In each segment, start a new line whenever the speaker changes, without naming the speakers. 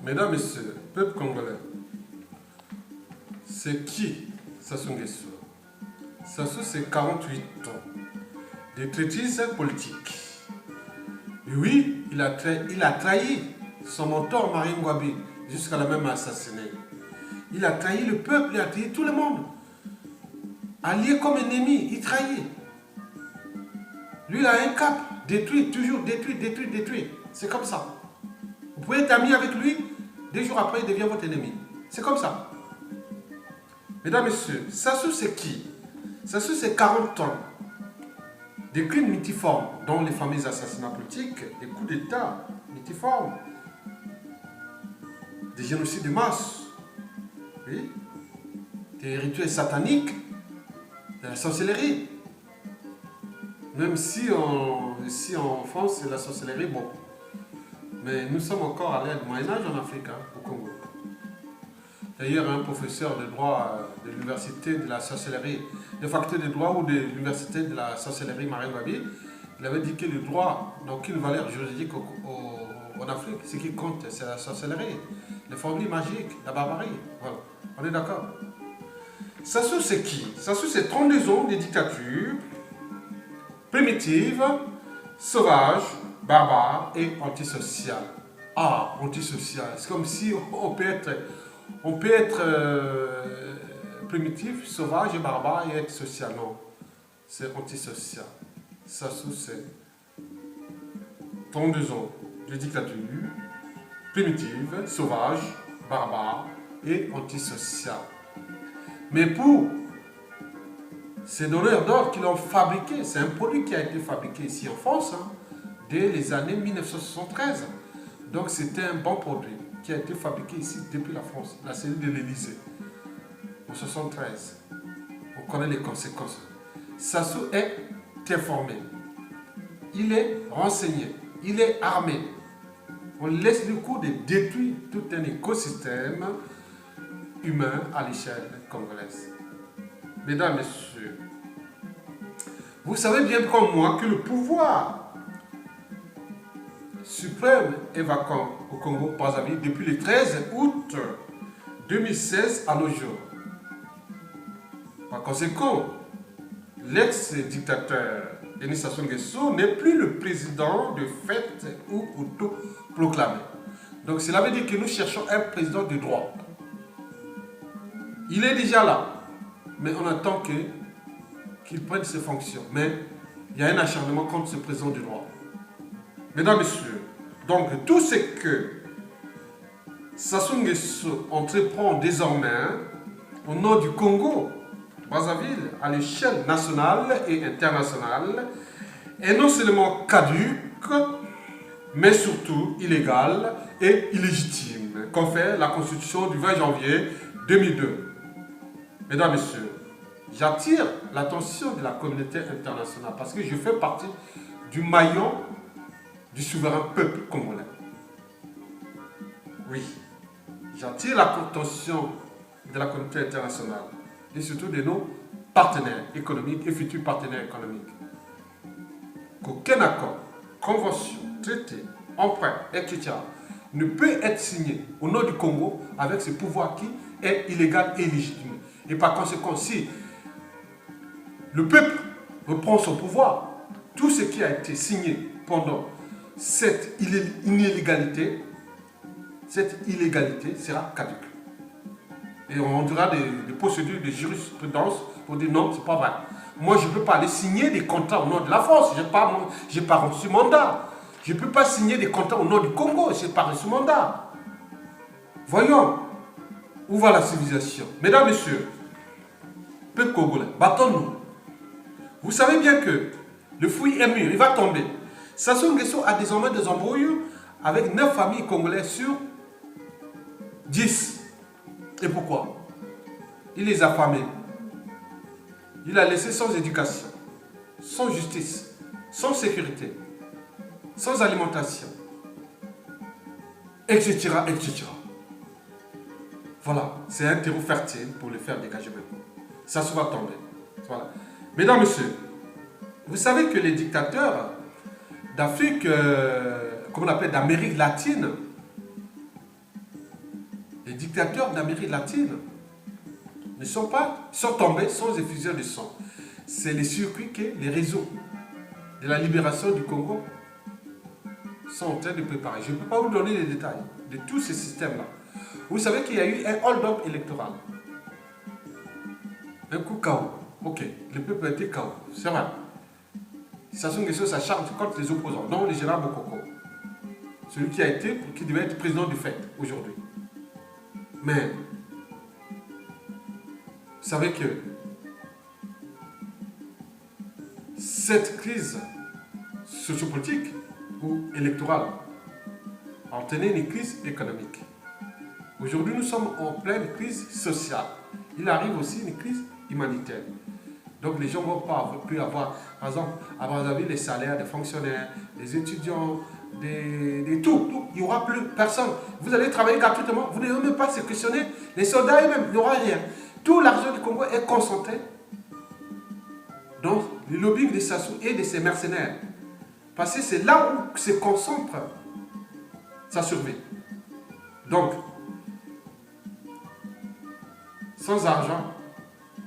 Mesdames, Messieurs, peuple congolais, c'est qui Sassou Nguesso? Sassou, c'est 48 ans de traîtrise politique. Et oui, il a trahi son mentor, Marine Ngouabi, jusqu'à la même assassiné. Il a trahi le peuple, il a trahi tout le monde. Allié comme ennemi, il trahit. Lui, il a un cap, détruit, toujours détruit, détruit, détruit. C'est comme ça. Vous pouvez être ami avec lui, 2 jours après, il devient votre ennemi. C'est comme ça. Mesdames, Messieurs, Sassou, c'est qui? Sassou, c'est 40 ans. Des crimes multiformes, dont les fameux assassinats politiques, des coups d'État multiformes, des génocides de masse, oui, des rituels sataniques, de la sorcellerie. Même si ici en France, c'est la sorcellerie, bon. Mais nous sommes encore à l'ère du Moyen-Âge en Afrique, au Congo. D'ailleurs, un professeur de droit de l'université de la sorcellerie, de faculté de droit ou de l'université de la sorcellerie Marine Ngouabi, il avait dit que le droit n'a aucune valeur juridique en Afrique. Ce qui compte, c'est la sorcellerie, les formules magiques, la barbarie. Voilà. On est d'accord? Sassou, c'est qui? Sassou, c'est 32 ans de dictature primitive, sauvage, barbare et antisociale. Ah, antisocial. C'est comme si on peut être primitif, sauvage et barbare et être social. Non, c'est antisocial. Sassou, c'est 32 ans de dictature primitive, sauvage, barbare et antisocial. Mais pour ces donneurs d'ordre qui l'ont fabriqué, c'est un produit qui a été fabriqué ici en France, dès les années 1973. Donc c'était un bon produit qui a été fabriqué ici depuis la France, la cellule de l'Élysée, en 1973. On connaît les conséquences. Sassou est informé, il est renseigné, il est armé. On laisse le coup de détruire tout un écosystème humain à l'échelle congolaise. Mesdames, Messieurs, vous savez bien comme moi que le pouvoir suprême est vacant au Congo-Brazzaville depuis le 13 août 2016 à nos jours. Par conséquent, l'ex-dictateur Denis Sassou Nguesso n'est plus le président de fait ou autoproclamé. Donc cela veut dire que nous cherchons un président de droit. Il est déjà là, mais on attend qu'il prenne ses fonctions. Mais il y a un acharnement contre ce président du droit. Mesdames, Messieurs, donc tout ce que Sassou Nguesso entreprend désormais au nom du Congo, Brazzaville, à l'échelle nationale et internationale, est non seulement caduque, mais surtout illégal et illégitime, confère la Constitution du 20 janvier 2002. Mesdames, Messieurs, j'attire l'attention de la communauté internationale parce que je fais partie du maillon du souverain peuple congolais. Oui, j'attire l'attention de la communauté internationale et surtout de nos partenaires économiques et futurs partenaires économiques. Qu'aucun accord, convention, traité, emprunt, etc. ne peut être signé au nom du Congo avec ce pouvoir qui est illégal et illégitime. Et par conséquent, si le peuple reprend son pouvoir, tout ce qui a été signé pendant cette illégalité sera caduque. Et on aura des procédures de jurisprudence pour dire non, c'est pas vrai. Moi, je ne peux pas aller signer des contrats au nom de la France. Je n'ai pas reçu mandat. Je ne peux pas signer des contrats au nom du Congo. Je n'ai pas reçu mandat. Voyons où va la civilisation. Mesdames, Messieurs, peuple congolais, battons-nous. Vous savez bien que le fruit est mûr, il va tomber. Sassou Nguesso a désormais des embrouilles avec 9 familles congolaises sur 10. Et pourquoi? Il les a affamés. Il a laissé sans éducation, sans justice, sans sécurité, sans alimentation, etc., etc. Voilà, c'est un terreau fertile pour le faire dégager maintenant. Ça va tomber. Voilà. Mesdames, Messieurs, vous savez que les dictateurs d'Afrique, comme on appelle d'Amérique latine, Les dictateurs d'Amérique latine ne sont pas, sont tombés sans effusion de sang. C'est les circuits que les réseaux de la libération du Congo sont en train de préparer. Je ne peux pas vous donner les détails de tous ces systèmes-là. Vous savez qu'il y a eu un hold-up électoral. Un coup KO. Ok, le peuple a été KO. C'est vrai. Sassou Nguesso s'acharne contre les opposants, dont le général Bokoko. Celui qui devait être président du fait aujourd'hui. Mais, vous savez que cette crise sociopolitique ou électorale a entraîné une crise économique. Aujourd'hui, nous sommes en pleine crise sociale. Il arrive aussi une crise humanitaire. Donc les gens ne vont pas plus avoir, par exemple, à Brazzaville, les salaires des fonctionnaires, des étudiants, tout. Il n'y aura plus personne. Vous allez travailler gratuitement, vous n'allez même pas se questionner. Les soldats eux-mêmes, il n'y aura rien. Tout l'argent du Congo est concentré dans le lobbying de Sassou et de ses mercenaires. Parce que c'est là où se concentre sa survie. Donc, sans argent,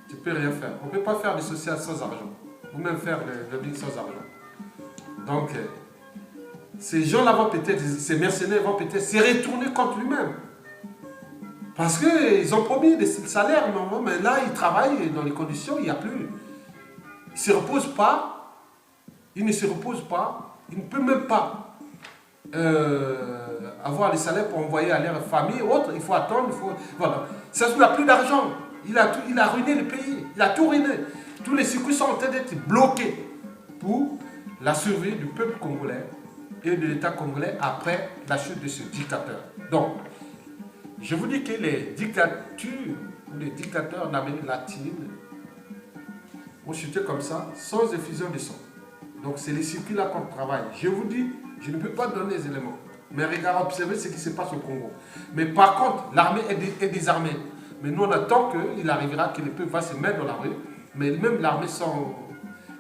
tu ne peux rien faire. On ne peut pas faire du social sans argent. Ou même faire le lobbying sans argent. Donc, ces gens-là vont peut-être, ces mercenaires vont peut-être se retourner contre lui-même. Parce qu'ils ont promis des salaires, mais là, ils travaillent dans les conditions, il n'y a plus. Ils ne se reposent pas. Ils ne se reposent pas. Ils ne peuvent même pas avoir les salaires pour envoyer à leur famille ou autre. Il faut attendre. Voilà. Ça n'a plus d'argent. Il a ruiné le pays. Il a tout ruiné. Tous les circuits sont en train d'être bloqués pour la survie du peuple congolais et de l'État congolais après la chute de ce dictateur. Donc, je vous dis que les dictatures ou les dictateurs d'Amérique latine ont chuté comme ça, sans effusion de sang. Donc, c'est les circuits-là qu'on travaille. Je vous dis, je ne peux pas donner les éléments. Mais regardez, observez ce qui se passe au Congo. Mais par contre, l'armée est désarmée. Mais nous, on attend qu'il arrivera, que le peuple va se mettre dans la rue. Mais même l'armée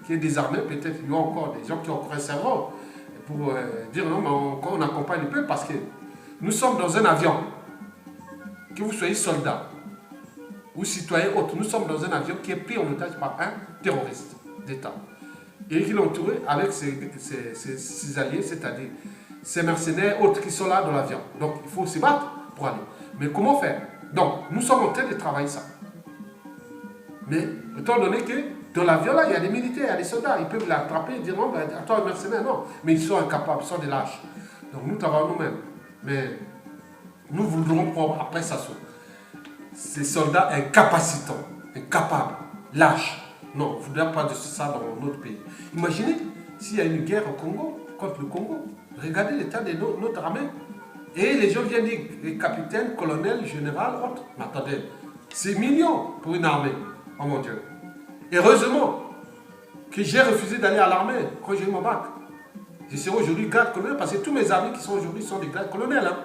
qui est désarmée, peut-être il y a encore des gens qui ont encore un cerveau pour dire non, mais on accompagne le peuple parce que nous sommes dans un avion. Que vous soyez soldat ou citoyen autre, nous sommes dans un avion qui est pris en otage par un terroriste d'État. Et qui l'ont entouré avec ses alliés, c'est-à-dire ces mercenaires autres qui sont là dans l'avion. Donc il faut se battre pour aller. Mais comment faire? Donc nous sommes en train de travailler ça. Mais étant donné que dans l'avion là, il y a des militaires, il y a des soldats, ils peuvent l'attraper et dire non, ben, attends, mercenaire, non. Mais ils sont incapables, ils sont des lâches. Donc nous travaillons nous-mêmes. Mais nous voudrons prendre après ça. Ces soldats incapacitants, incapables, lâches. Non, il ne faudrait pas de ça dans notre pays. Imaginez s'il y a une guerre au Congo, contre le Congo. Regardez l'état de notre armée. Et les gens viennent dire, les capitaines, colonels, général, autres. Mais attendez, c'est millions pour une armée. Oh mon Dieu. Heureusement que j'ai refusé d'aller à l'armée quand j'ai eu mon bac. Je serai aujourd'hui garde colonel parce que tous mes amis qui sont aujourd'hui sont des gardes colonels. Hein.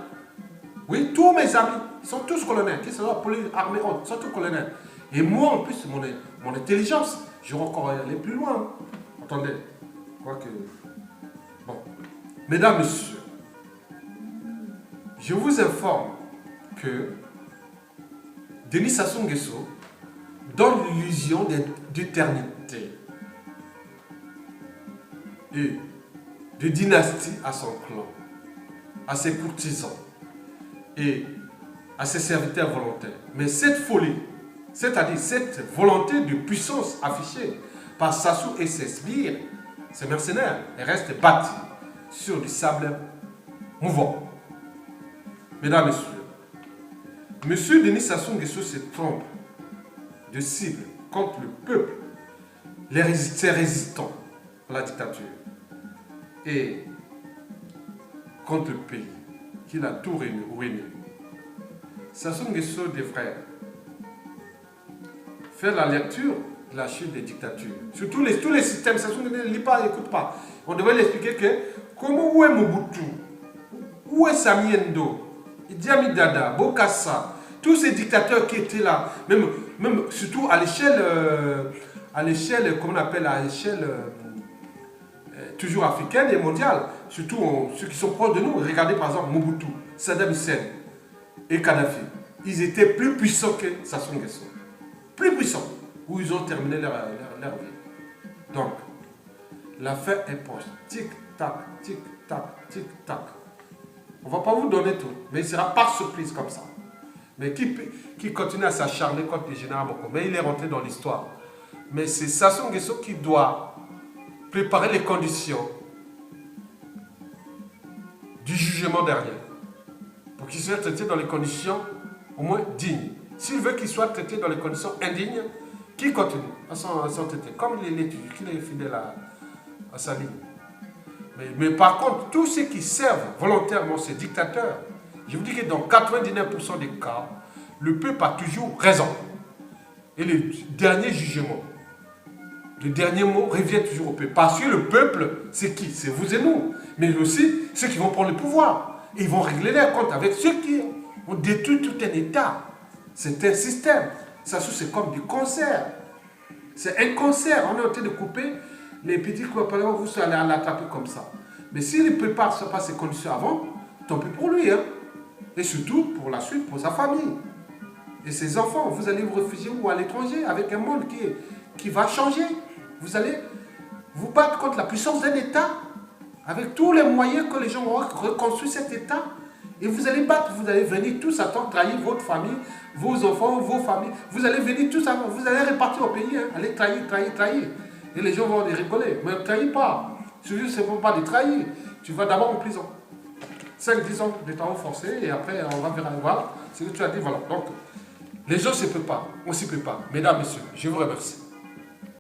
Oui, tous mes amis, ils sont tous colonels. Qu'ils soient police, armée, autres, ils sont tous colonels. Et moi, en plus, mon intelligence, je vais encore aller plus loin. Attendez, je crois que... Bon. Mesdames, Messieurs, je vous informe que Denis Sassou Nguesso donne l'illusion d'éternité et de dynastie à son clan, à ses courtisans et à ses serviteurs volontaires. Mais cette folie, c'est-à-dire cette volonté de puissance affichée par Sassou et ses sbires, ses mercenaires, elle reste bâtie sur du sable mouvant. Mesdames, Messieurs, Monsieur Denis Sassou Nguesso se trompe de cible contre le peuple, ses résistants à la dictature et contre le pays qu'il a tout ruiné. Sassou Nguesso devrait faire la lecture de la chute des dictatures. Sur tous les systèmes, Sassou Nguesso ne lit pas, n'écoute pas. On devrait lui expliquer que comment où est Mobutu, où est Samiendo, Idi Amin Dada, Bokassa, tous ces dictateurs qui étaient là, même surtout à l'échelle, comment on appelle, à l'échelle toujours africaine et mondiale, surtout ceux qui sont proches de nous. Regardez par exemple Mobutu, Saddam Hussein et Kadhafi. ils étaient plus puissants que Sassou Nguesso. Plus puissants. Où ils ont terminé leur vie. Donc, la fin est proche. Tic-tac, tic-tac, tic-tac. On ne va pas vous donner tout, mais il sera par surprise comme ça. Mais qui continue à s'acharner contre le général Moko. Mais il est rentré dans l'histoire. Mais c'est Sassou Nguesso qui doit préparer les conditions du jugement dernier. Pour qu'il soit traité dans les conditions au moins dignes. S'il veut qu'il soit traité dans les conditions indignes, qu'il continue à s'en traiter. Comme il est fidèle à sa ligne. Mais par contre, tous ceux qui servent volontairement ces dictateurs, je vous dis que dans 99% des cas, le peuple a toujours raison. Et le dernier jugement, le dernier mot revient toujours au peuple. Parce que le peuple, c'est qui? C'est vous et nous. Mais aussi ceux qui vont prendre le pouvoir. Et ils vont régler leurs comptes avec ceux qui ont détruit tout un État. C'est un système. Ça, c'est comme du concert. C'est un concert. On est en train de couper les petits copains. Vous allez l'attraper comme ça. Mais s'il ne prépare pas ces conditions avant, tant pis pour lui. Hein. Et surtout, pour la suite, pour sa famille. Et ses enfants. Vous allez vous réfugier ou à l'étranger avec un monde qui va changer. Vous allez vous battre contre la puissance d'un État avec tous les moyens que les gens ont reconstruit cet État. Et vous allez battre, vous allez venir tous attendre, trahir votre famille, vos enfants, vos familles. Vous allez venir tous attendre, vous allez repartir au pays, hein, allez trahir, trahir, trahir. Et les gens vont les rigoler. Mais ne trahis pas. Celui ce n'est pas de trahir. Tu vas d'abord en prison. 5-10 ans de travaux forcés et après on va voir ce que tu as dit. Voilà. Donc, les gens ne se préparent, on s'y prépare. Mesdames, messieurs, je vous remercie.